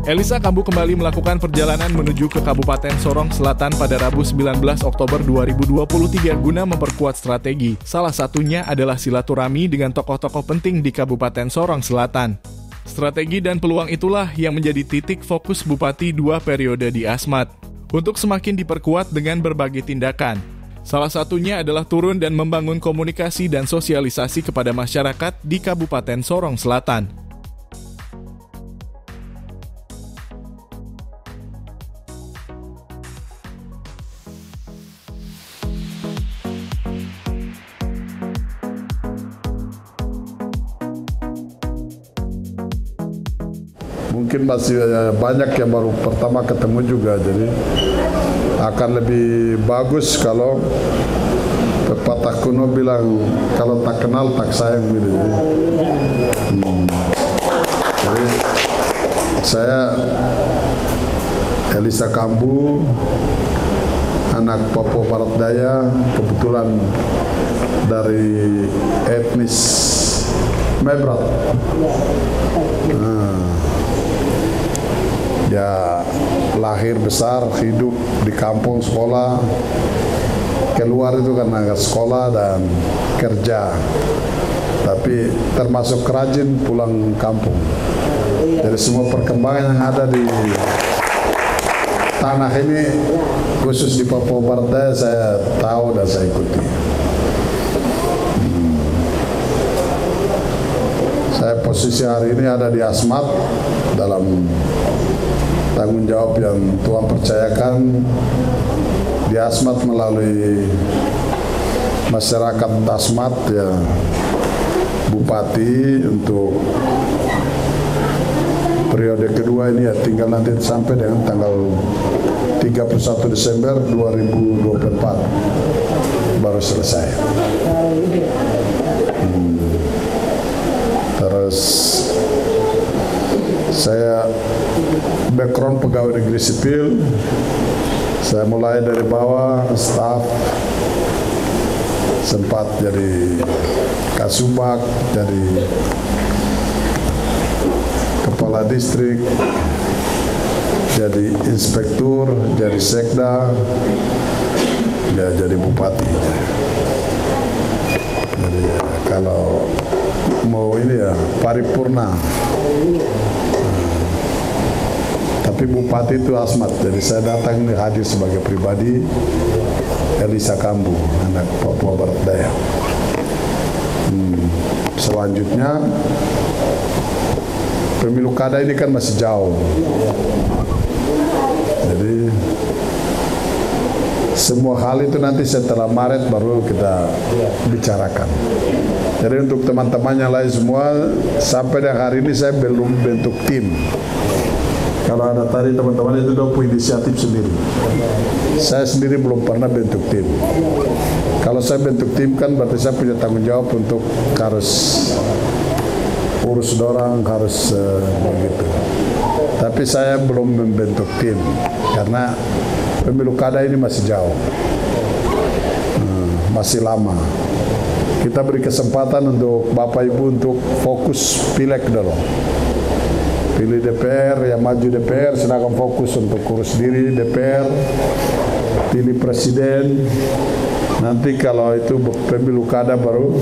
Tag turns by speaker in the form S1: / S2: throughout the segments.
S1: Elisa Kambu kembali melakukan perjalanan menuju ke Kabupaten Sorong Selatan pada Rabu 19 Oktober 2023 guna memperkuat strategi. Salah satunya adalah silaturahmi dengan tokoh-tokoh penting di Kabupaten Sorong Selatan. Strategi dan peluang itulah yang menjadi titik fokus Bupati 2 periode di Asmat untuk semakin diperkuat dengan berbagai tindakan. Salah satunya adalah turun dan membangun komunikasi dan sosialisasi kepada masyarakat di Kabupaten Sorong Selatan.
S2: Mungkin masih banyak yang baru pertama ketemu juga, jadi akan lebih bagus kalau pepatah kuno bilang kalau tak kenal tak sayang gitu. Jadi saya Elisa Kambu, anak Papua Barat Daya, kebetulan dari etnis Mebrat. Ya lahir besar hidup di kampung, sekolah, keluar itu karena sekolah dan kerja, tapi termasuk rajin pulang kampung. Jadi semua perkembangan yang ada di tanah ini, khusus di Papua Barat Daya, saya tahu dan saya ikuti. Saya posisi hari ini ada di Asmat dalam tanggung jawab yang Tuhan percayakan di Asmat melalui masyarakat Asmat, ya, Bupati untuk periode kedua ini, ya tinggal nanti sampai dengan tanggal 31 Desember 2024 baru selesai. Terus saya background pegawai negeri sipil, saya mulai dari bawah, staf, sempat jadi kasubag, jadi kepala distrik, jadi inspektur, jadi sekda, ya jadi bupati. Jadi ya, kalau mau ini ya paripurna. Tapi bupati itu Asmat, jadi saya datang ini hadir sebagai pribadi Elisa Kambu, anak Papua Barat Daya. Selanjutnya pemilu kada ini kan masih jauh, jadi semua hal itu nanti setelah Maret baru kita bicarakan. Jadi untuk teman-teman yang lain semua, sampai dengan hari ini saya belum bentuk tim. Kalau ada tadi teman-teman itu udah punya inisiatif sendiri. Saya sendiri belum pernah bentuk tim. Kalau saya bentuk tim kan berarti saya punya tanggung jawab untuk harus urus dorang, harus begitu. Tapi saya belum membentuk tim karena pemilu kada ini masih jauh, masih lama. Kita beri kesempatan untuk Bapak Ibu untuk fokus pileg dulu. Pilih DPR, yang maju DPR sedangkan fokus untuk urus diri DPR. Pilih presiden. Nanti kalau itu pemilu kada baru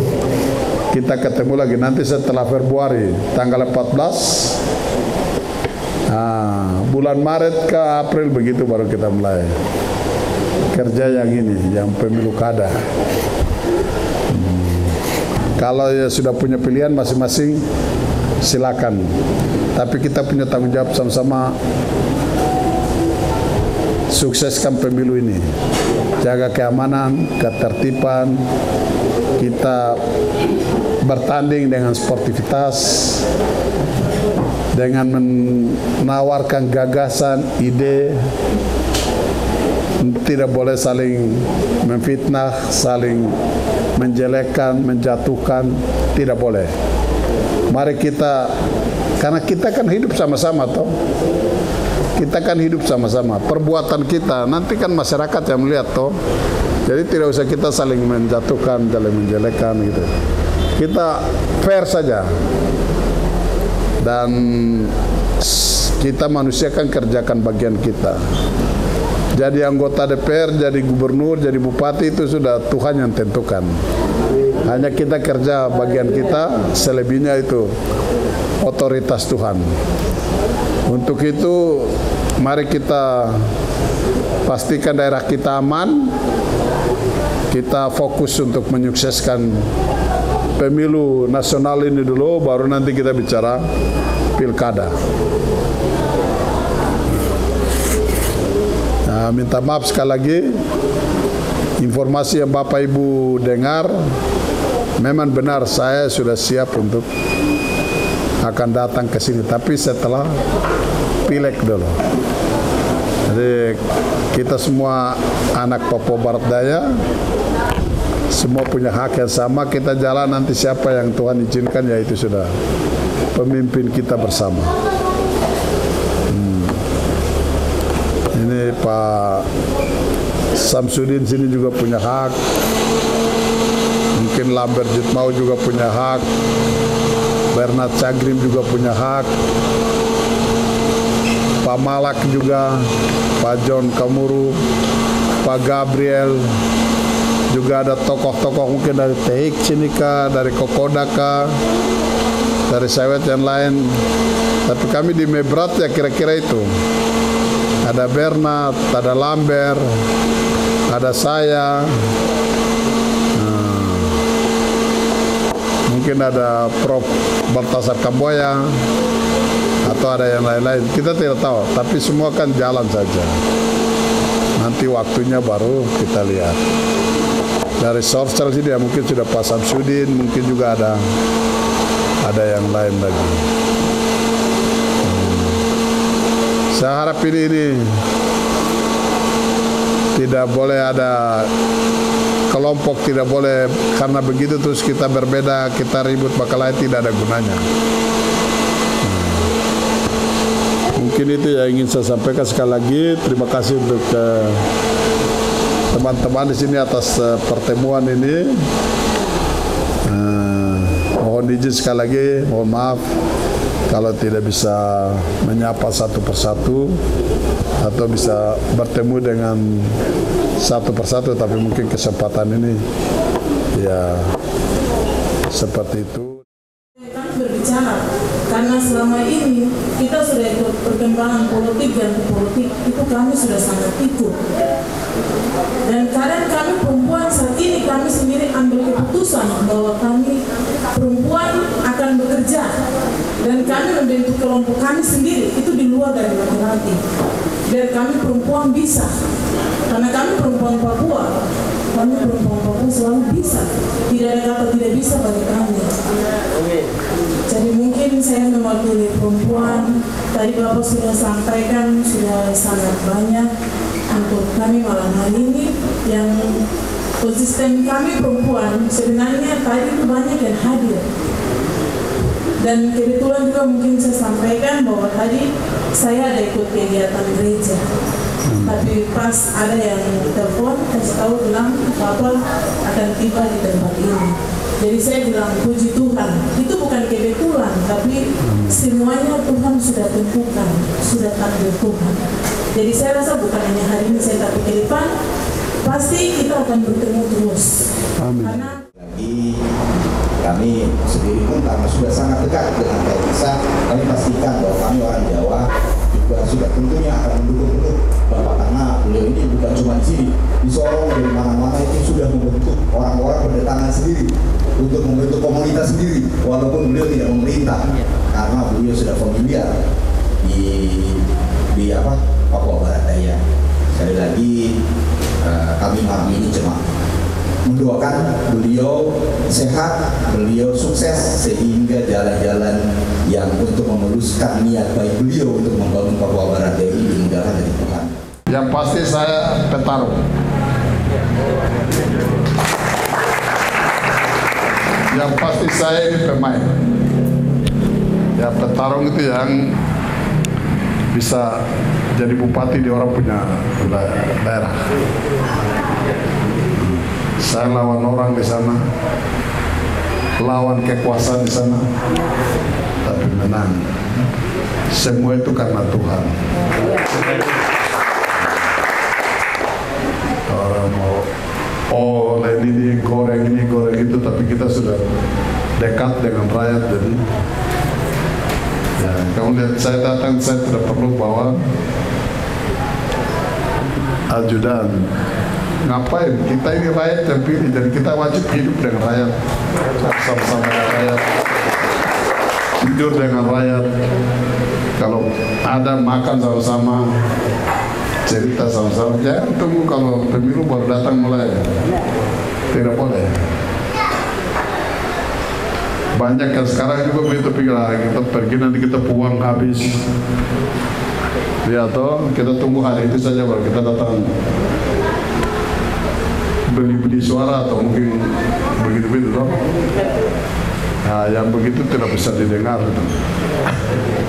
S2: kita ketemu lagi nanti setelah Februari tanggal 14. Bulan Maret ke April begitu baru kita mulai kerja yang ini, yang pemilu kada. Kalau ya sudah punya pilihan masing-masing silakan. Tapi kita punya tanggung jawab sama-sama sukseskan pemilu ini. Jaga keamanan, ketertiban, kita bertanding dengan sportivitas, dengan menawarkan gagasan, ide, tidak boleh saling memfitnah, saling menjelekkan, menjatuhkan, tidak boleh. Mari kita, karena kita kan hidup sama-sama toh. Kita kan hidup sama-sama. Perbuatan kita nanti kan masyarakat yang melihat toh. Jadi tidak usah kita saling menjatuhkan, saling menjelekkan gitu. Kita fair saja. Dan kita manusia kan kerjakan bagian kita. Jadi anggota DPR, jadi gubernur, jadi bupati itu sudah Tuhan yang tentukan. Hanya kita kerja bagian kita, selebihnya itu otoritas Tuhan. Untuk itu mari kita pastikan daerah kita aman. Kita fokus untuk menyukseskan pemilu nasional ini dulu, baru nanti kita bicara pilkada. Nah, minta maaf sekali lagi, informasi yang Bapak Ibu dengar memang benar, saya sudah siap untuk akan datang ke sini, tapi setelah pileg dulu. Jadi kita semua anak Papua Barat Daya, semua punya hak yang sama. Kita jalan nanti siapa yang Tuhan izinkan, yaitu sudah pemimpin kita bersama. Ini Pak Samsudin sini juga punya hak. Mungkin Lambert Jitmau juga punya hak. Bernard Cagrim juga punya hak. Pak Malak juga, Pak John Kamuru, Pak Gabriel, juga ada tokoh-tokoh mungkin dari TEIK Cinika, dari Kokodaka, dari Sawet yang lain. Tapi kami di Mebrat ya kira-kira itu. Ada Bernard, ada Lambert, ada saya. Mungkin ada Prof. Baltasar Kamboya, atau ada yang lain-lain. Kita tidak tahu, tapi semua kan jalan saja. Nanti waktunya baru kita lihat. Dari Sorsel sini ya mungkin sudah Pak Samsudin, mungkin juga ada yang lain lagi. Saya harap ini tidak boleh ada kelompok, tidak boleh karena begitu terus kita berbeda, kita ribut, bakalan tidak ada gunanya. Mungkin itu yang ingin saya sampaikan. Sekali lagi terima kasih untuk teman-teman di sini atas pertemuan ini. Mohon izin sekali lagi, mohon maaf kalau tidak bisa menyapa satu persatu atau bisa bertemu dengan satu persatu, tapi mungkin kesempatan ini ya seperti itu.
S3: Kami berbicara karena selama ini kita sudah ikut perkembangan politik dan politik itu kami sudah sangat ikut. Dan kadang kami perempuan saat ini kami sendiri ambil keputusan bahwa kami perempuan akan bekerja dan kami membentuk kelompok kami sendiri itu di luar dari laki-laki. Biar kami perempuan bisa, karena kami perempuan Papua, kami perempuan Papua selalu bisa. Tidak ada kata tidak bisa bagi kami. Jadi mungkin saya mewakili perempuan. Tadi Bapak sudah sampaikan sudah sangat banyak untuk kami malam hari ini yang konsisten kami perempuan. Sebenarnya tadi itu banyak yang hadir. Dan kebetulan juga mungkin saya sampaikan bahwa tadi saya ada ikut kegiatan gereja. Tapi pas ada yang telepon, kasih tahu bilang Bapak akan tiba di tempat ini. Jadi saya bilang puji Tuhan, itu bukan kebetulan, tapi semuanya Tuhan sudah tentukan, sudah takdir Tuhan. Jadi saya rasa bukan hanya hari ini saya, tapi ke depan pasti kita akan bertemu terus.
S2: Amin.
S3: Karena
S4: kami sendiri pun karena sudah sangat dekat dengan Kaisa, kami pastikan bahwa kami orang Jawa juga sudah tentunya akan mendukung Bapak, karena beliau ini bukan cuma di sini, di Sorong, dari mana-mana itu sudah membentuk orang-orang berdatangan sendiri untuk membentuk komunitas sendiri, walaupun beliau tidak memerintah, karena beliau sudah familiar di Papua Barat Daya. Sekali lagi kami malam ini cuma mendoakan beliau sehat, beliau sukses, sehingga jalan-jalan yang untuk memuluskan niat baik beliau untuk membangun Papua Barat Daya ini dimudahkan dari Tuhan.
S2: Yang pasti saya petarung. Yang pasti saya ini pemain. Ya, petarung itu yang bisa jadi bupati di orang punya daerah. Saya lawan orang di sana, lawan kekuasaan di sana. Tapi menang. Semua itu karena Tuhan. Orang mau ini goreng itu, tapi kita sudah dekat dengan rakyat. Jadi ya, kamu lihat saya datang, saya tidak perlu bawa ajudan. Ngapain? Kita ini rakyat yang pilih, dan kita wajib hidup dengan rakyat, sama-sama dengan rakyat, tidur dengan rakyat. Kalau ada makan sama-sama, cerita sama-sama. Jangan tunggu kalau pemilu baru datang mulai. Tidak boleh. Banyak kan sekarang juga begitu pikir, kita pergi nanti kita uang habis. Ya toh, kita tunggu hari itu saja baru kita datang beli suara, atau mungkin begitu-begitu toh. Nah, yang begitu tidak bisa didengar.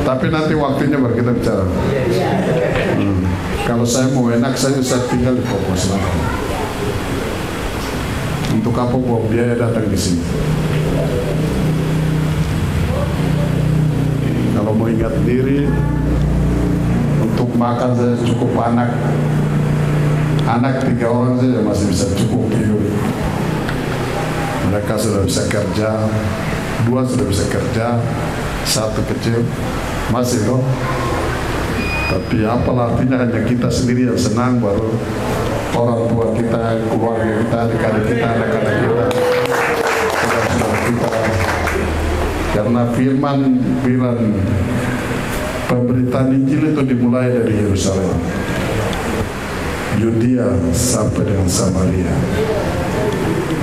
S2: Tapi nanti waktunya baru kita bicara. Kalau saya mau enak, saya tinggal di Papua Selatan. Untuk apa buang biaya datang di sini? Kalau mau ingat diri, untuk makan saya cukup anak 3 orang saja masih bisa cukup hidup. Mereka sudah bisa kerja, 2 sudah bisa kerja, 1 kecil masih loh. Tapi apa artinya hanya kita sendiri yang senang, baru orang tua kita, keluarga kita, adik-adik kita, anak-anak kita, saudara-saudara kita. Karena firman bilang pemberitaan Injil itu dimulai dari Yerusalem, Yudea sampai dengan Samaria.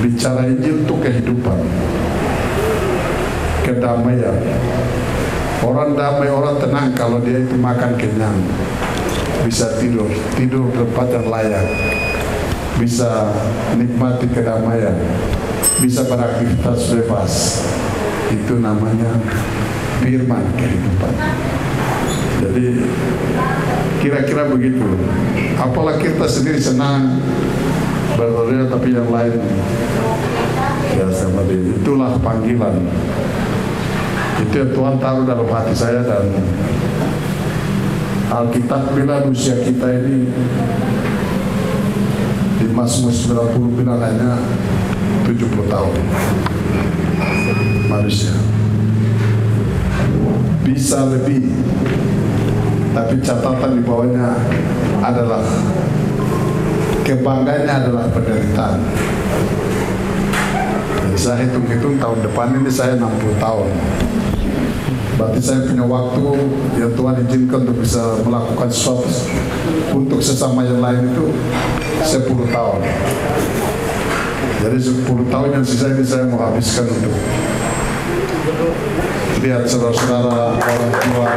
S2: Bicara Injil itu kehidupan, kedamaian. Orang damai, orang tenang kalau dia itu makan kenyang, bisa tidur tempat yang layak, bisa nikmati kedamaian, bisa beraktivitas bebas. Itu namanya firman kehidupan. Jadi kira-kira begitu. Apalah kita sendiri senang berdoa, tapi yang lain ya sama dia. Itulah panggilan. Itu yang Tuhan taruh dalam hati saya, dan Alkitab bilang usia kita ini di Mazmur 90 bilang hanya 70 tahun. Manusia bisa lebih, tapi catatan di bawahnya adalah kebanggaannya adalah penderitaan. Jadi saya hitung-hitung tahun depan ini saya 60 tahun. Berarti saya punya waktu yang Tuhan izinkan untuk bisa melakukan sesuatu untuk sesama yang lain itu 10 tahun. Jadi 10 tahun yang sisa ini saya mau habiskan untuk lihat saudara-saudara, orang tua,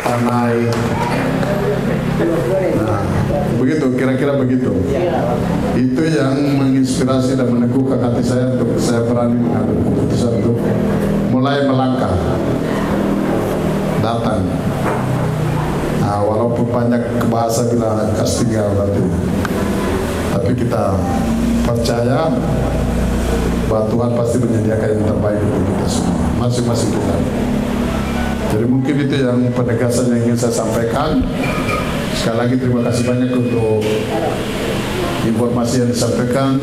S2: tanah air. Nah, begitu, kira-kira begitu. Itu yang menginspirasi dan meneguhkan hati saya untuk saya berani mengambil keputusan untuk mulai melangkah datang. Nah, walaupun banyak bahasa bilang kas tinggal nanti, tapi kita percaya bahwa Tuhan pasti menyediakan yang terbaik untuk kita semua, masing-masing kita. Jadi mungkin itu yang penegasan yang ingin saya sampaikan. Sekali lagi terima kasih banyak untuk informasi yang disampaikan.